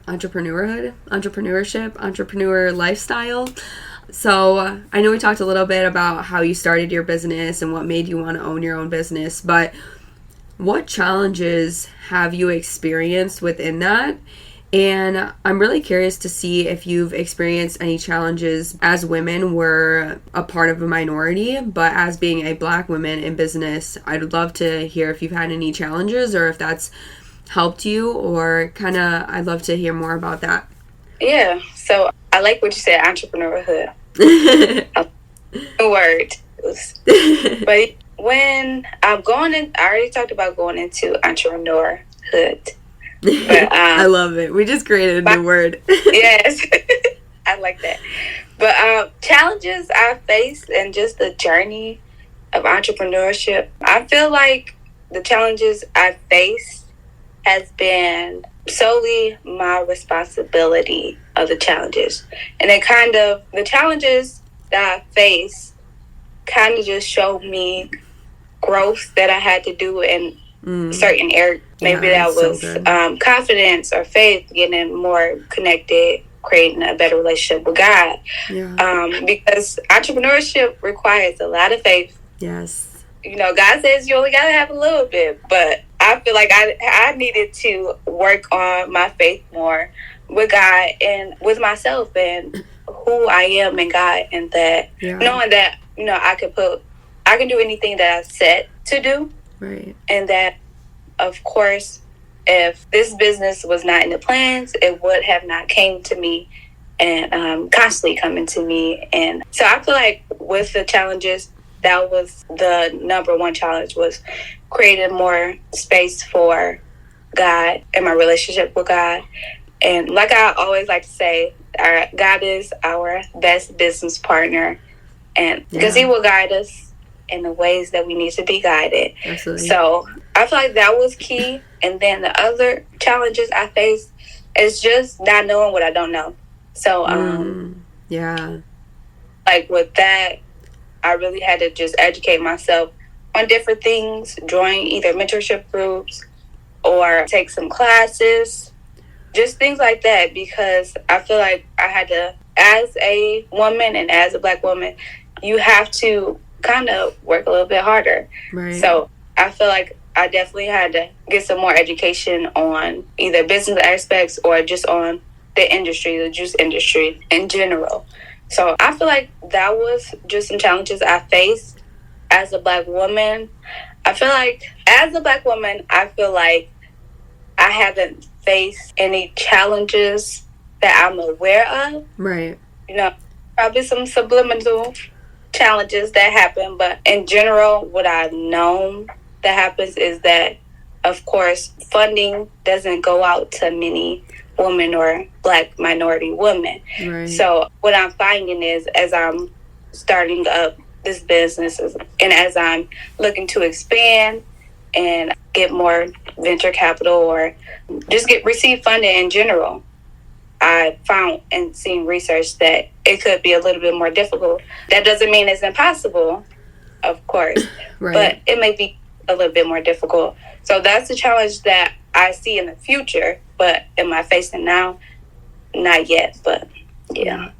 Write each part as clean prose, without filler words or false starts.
entrepreneurship, entrepreneur lifestyle. So I know we talked a little bit about how you started your business and what made you want to own your own business, but what challenges have you experienced within that? And I'm really curious to see if you've experienced any challenges as women. We're a part of a minority, but as being a Black woman in business, I'd love to hear if you've had any challenges or if that's helped you, or I'd love to hear more about that. Yeah, so I like what you said, entrepreneurhood. Word. But when I'm going in, I already talked about going into entrepreneurhood. But, I love it. We just created a new word. Yes, I like that. But challenges I faced and just the journey of entrepreneurship, I feel like the challenges I faced has been solely my responsibility of the challenges. And the challenges that I faced kind of just showed me growth that I had to do in certain areas. Maybe that was confidence or faith, getting more connected, creating a better relationship with God. Yeah. Because entrepreneurship requires a lot of faith. Yes. God says you only got to have a little bit, but I feel like I needed to work on my faith more with God and with myself and who I am in God, and that knowing that I can do anything that I set to do, right? And that, of course, if this business was not in the plans, it would have not came to me and constantly coming to me. And so I feel like with the challenges, that was the number one challenge, was creating more space for God and my relationship with God. And like I always like to say, God is our best business partner, and because He will guide us in the ways that we need to be guided. Absolutely. So I feel like that was key. And then the other challenges I faced is just not knowing what I don't know. So like with that, I really had to just educate myself on different things, join either mentorship groups or take some classes, just things like that, because I feel like I had to, as a woman and as a Black woman, you have to kind of work a little bit harder. Right. So I feel like I definitely had to get some more education on either business aspects or just on the industry, the juice industry in general. So I feel like that was just some challenges I faced as a Black woman. I feel like as a Black woman, I feel like I haven't faced any challenges that I'm aware of. Right. Probably some subliminal challenges that happen, but in general, what I've known that happens is that, of course, funding doesn't go out to many women or Black minority women. Right. So what I'm finding is, as I'm starting up this business and as I'm looking to expand and get more venture capital or just receive funding in general, I found and seen research that it could be a little bit more difficult. That doesn't mean it's impossible, of course, right, but it may be a little bit more difficult. So that's the challenge that I see in the future, but am I facing now? Not yet, but yeah.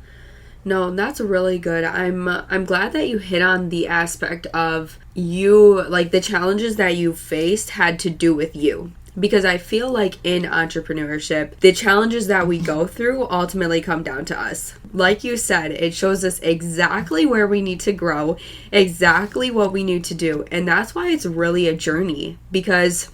No, that's really good. I'm glad that you hit on the aspect of you, like the challenges that you faced had to do with you. Because I feel like in entrepreneurship, the challenges that we go through ultimately come down to us. Like you said, it shows us exactly where we need to grow, exactly what we need to do. And that's why it's really a journey. Because,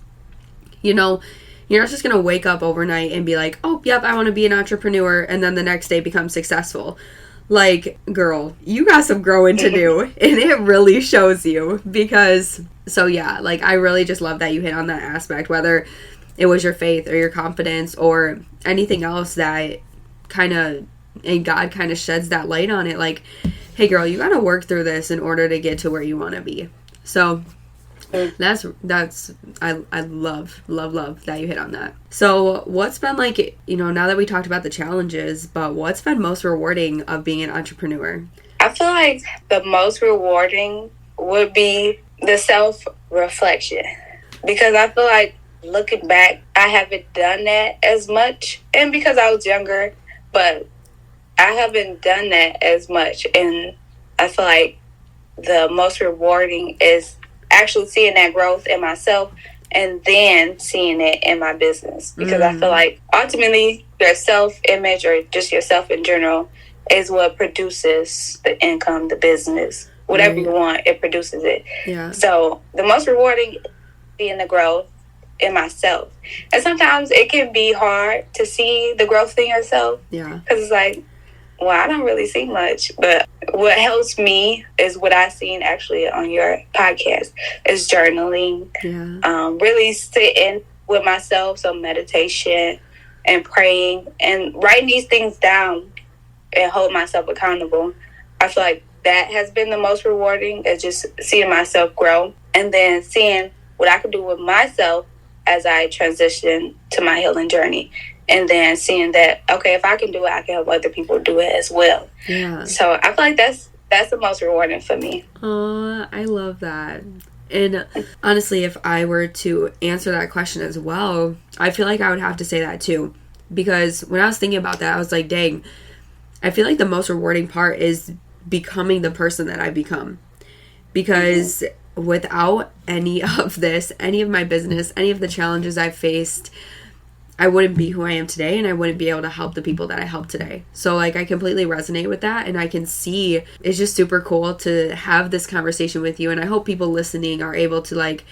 you're not just going to wake up overnight and be like, oh, yep, I want to be an entrepreneur, and then the next day become successful. Like, girl, you got some growing to do, and it really shows you. Because, so yeah, like, I really just love that you hit on that aspect, whether it was your faith or your confidence or anything else that and God kind of sheds that light on it. Like, hey, girl, you got to work through this in order to get to where you want to be. So that's I love that you hit on that. So what's been like, now that we talked about the challenges, but what's been most rewarding of being an entrepreneur? I feel like the most rewarding would be the self-reflection, because I feel like looking back, I haven't done that as much. And because I was younger, but I haven't done that as much. And I feel like the most rewarding is actually seeing that growth in myself and then seeing it in my business. Because I feel like ultimately your self-image or just yourself in general is what produces the income, the business. Whatever you want, it produces it. Yeah. So the most rewarding is seeing the growth in myself. And sometimes it can be hard to see the growth in yourself. Yeah. Because it's like, well, I don't really see much. But what helps me is what I've seen actually on your podcast is journaling. Yeah. Really sitting with myself, so meditation and praying and writing these things down and hold myself accountable. I feel like that has been the most rewarding, is just seeing myself grow and then seeing what I can do with myself as I transition to my healing journey. And then seeing that, okay, if I can do it, I can help other people do it as well. Yeah. So I feel like that's the most rewarding for me. Oh, I love that. And honestly, if I were to answer that question as well, I feel like I would have to say that too. Because when I was thinking about that, I was like, dang, I feel like the most rewarding part is becoming the person that I become. Because without any of this, any of my business, any of the challenges I've faced, I wouldn't be who I am today, and I wouldn't be able to help the people that I help today. So, like, I completely resonate with that, and I can see it's just super cool to have this conversation with you, and I hope people listening are able to, like,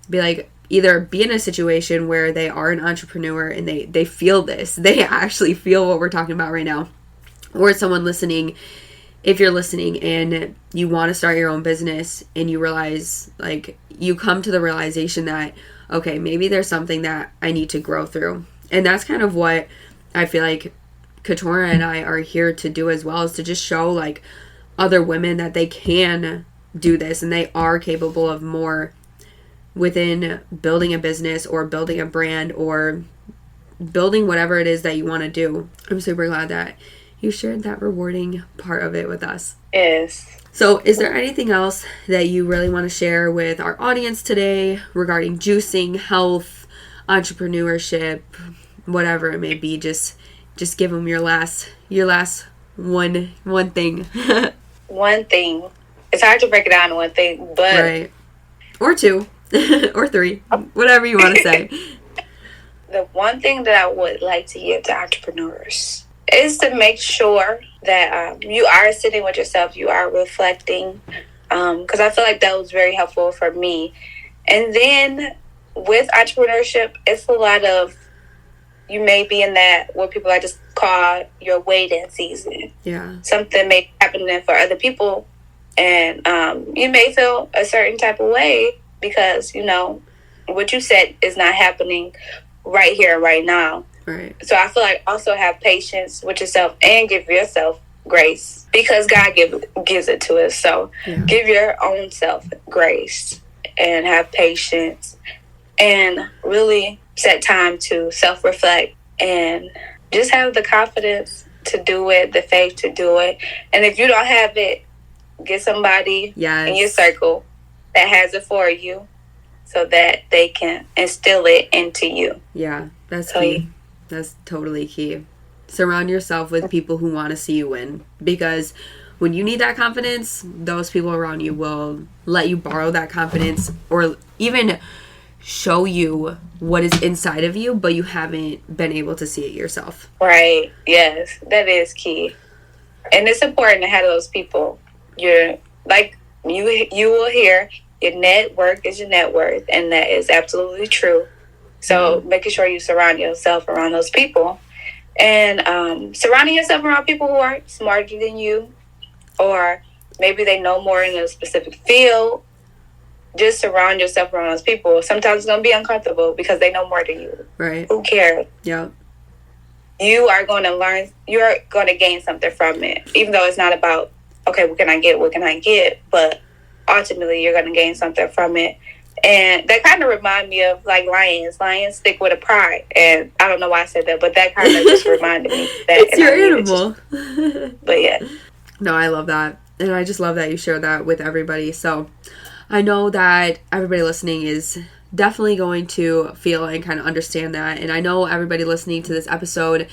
be like, either be in a situation where they are an entrepreneur and they feel this. They actually feel what we're talking about right now. Or someone listening, if you're listening and you want to start your own business and you realize, like, you come to the realization that, okay, maybe there's something that I need to grow through. And that's kind of what I feel like Keturah and I are here to do as well, is to just show, like, other women that they can do this and they are capable of more within building a business or building a brand or building whatever it is that you want to do. I'm super glad that you shared that rewarding part of it with us. Yes. So is there anything else that you really want to share with our audience today regarding juicing, health, entrepreneurship, whatever it may be? Just give them your last one thing. One thing. It's hard to break it down to one thing, but right. Or two. Or three. Whatever you want to say. The one thing that I would like to give to entrepreneurs is to make sure that you are sitting with yourself, you are reflecting, because I feel like that was very helpful for me. And then with entrepreneurship, it's a lot of, you may be in that what people like to call your waiting season. Yeah. Something may happen for other people, and you may feel a certain type of way because, you know, what you said is not happening right here, right now. Right. So I feel like also have patience with yourself and give yourself grace, because God gives it to us. So give your own self grace and have patience and really set time to self-reflect and just have the confidence to do it, the faith to do it. And if you don't have it, get somebody in your circle that has it for you so that they can instill it into you. Yeah, that's key. That's totally key. Surround yourself with people who want to see you win, because when you need that confidence, those people around you will let you borrow that confidence or even show you what is inside of you, but you haven't been able to see it yourself. Right. Yes, that is key. And it's important to have those people. You're like, you will hear your network is your net worth, and that is absolutely true. So making sure you surround yourself around those people, and surrounding yourself around people who are smarter than you, or maybe they know more in a specific field. Just surround yourself around those people. Sometimes it's going to be uncomfortable because they know more than you. Right. Who cares? Yeah. You are going to learn. You're going to gain something from it, even though it's not about, okay, what can I get? What can I get? But ultimately, you're going to gain something from it. And that kind of remind me of, like, lions. Lions stick with a pride. And I don't know why I said that, but that kind of just reminded me that. It's your animal. But yeah. No, I love that. And I just love that you share that with everybody. So I know that everybody listening is definitely going to feel and kind of understand that. And I know everybody listening to this episode,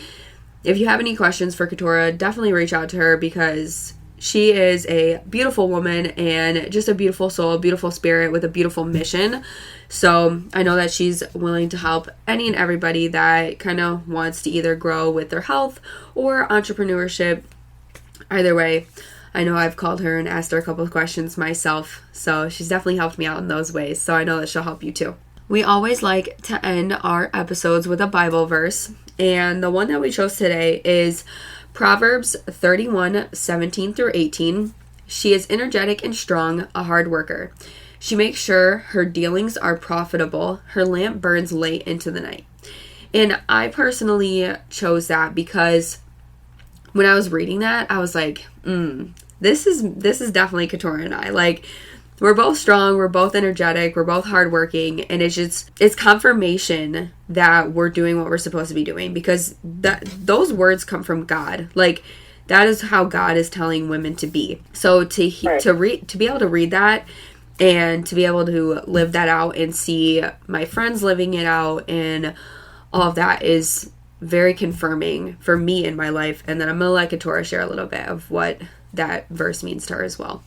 if you have any questions for Keturah, definitely reach out to her, because she is a beautiful woman and just a beautiful soul, a beautiful spirit with a beautiful mission. So I know that she's willing to help any and everybody that kind of wants to either grow with their health or entrepreneurship. Either way, I know I've called her and asked her a couple of questions myself, so she's definitely helped me out in those ways. So I know that she'll help you too. We always like to end our episodes with a Bible verse, and the one that we chose today is Proverbs 31:17 through 18. She is energetic and strong, a hard worker. She makes sure her dealings are profitable. Her lamp burns late into the night. And I personally chose that because when I was reading that, I was like, this is definitely Keturah and I. Like, we're both strong, we're both energetic, we're both hardworking, and it's confirmation that we're doing what we're supposed to be doing, because those words come from God. Like, that is how God is telling women to be. So to be able to read that and to be able to live that out and see my friends living it out and all of that is very confirming for me in my life. And then I'm going to let Keturah share a little bit of what that verse means to her as well.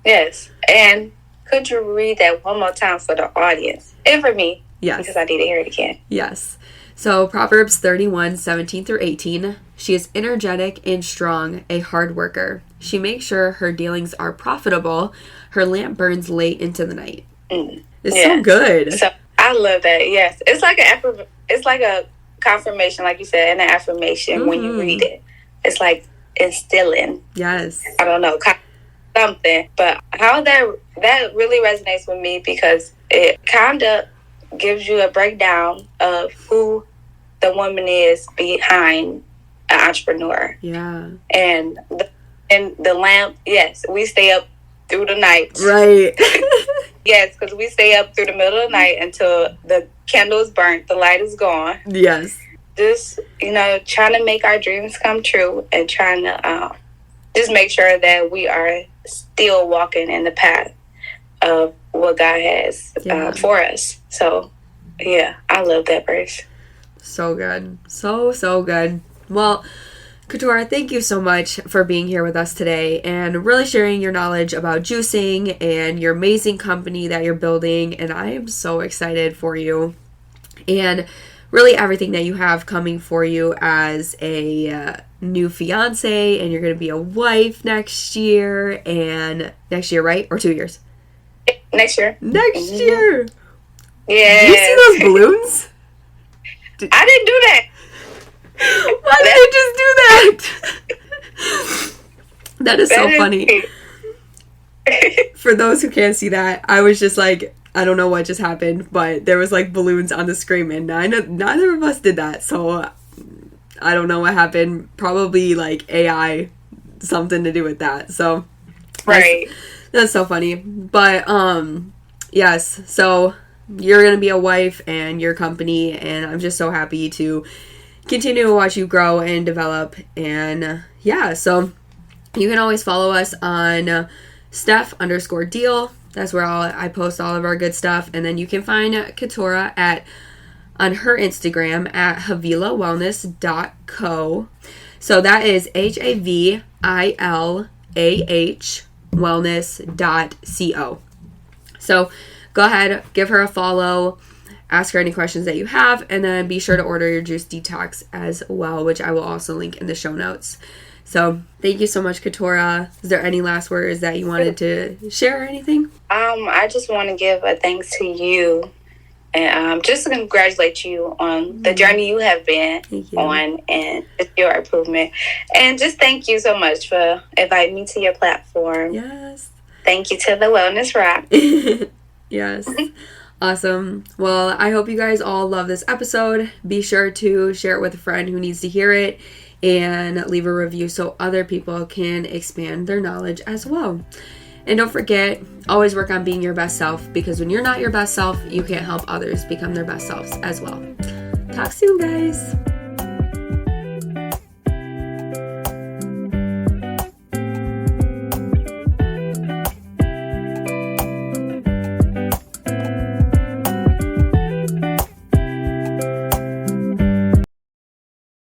Yes. And could you read that one more time for the audience? And for me. Yes. Because I need to hear it again. Yes. So Proverbs 31:17 through 18. She is energetic and strong, a hard worker. She makes sure her dealings are profitable. Her lamp burns late into the night. It's so good. So I love that. Yes. It's like a confirmation, like you said, and an affirmation when you read it. It's like instilling. Yes. I don't know. Something, but how that really resonates with me, because it kind of gives you a breakdown of who the woman is behind an entrepreneur. Yeah. And the lamp, yes, we stay up through the night. Right. Yes, because we stay up through the middle of the night until the candle is burnt, the light is gone. Yes. Just, trying to make our dreams come true and trying to just make sure that we are still walking in the path of what God has for us. So, yeah, I love that verse. So good. So good. Well, Keturah, thank you so much for being here with us today and really sharing your knowledge about juicing and your amazing company that you're building. And I am so excited for you and really everything that you have coming for you as a new fiance, and you're going to be a wife next year, right? Or 2 years? Next year. Next year. Yeah. Did you see those balloons? I didn't do that. Why did I just do that? That is so funny. For those who can't see that, I was just like, I don't know what just happened, but there was like balloons on the screen, and neither of us did that, so I don't know what happened. Probably like AI, something to do with that. So that's so funny. But yes, so you're gonna be a wife and your company, and I'm just so happy to continue to watch you grow and develop. And so you can always follow us on Steph_deal. That's where I post all of our good stuff. And then you can find Keturah on her Instagram at havilahwellness.co. So that is HAVILAH wellness.co. So go ahead, give her a follow, ask her any questions that you have, and then be sure to order your juice detox as well, which I will also link in the show notes. So thank you so much, Keturah. Is there any last words that you wanted to share or anything? I just want to give a thanks to you and just to congratulate you on the journey you have been on and your improvement. And just thank you so much for inviting me to your platform. Yes. Thank you to the Wellness Rock. Yes. Awesome. Well, I hope you guys all love this episode. Be sure to share it with a friend who needs to hear it, and leave a review so other people can expand their knowledge as well. And don't forget, always work on being your best self, because when you're not your best self, you can't help others become their best selves as well. Talk soon, guys.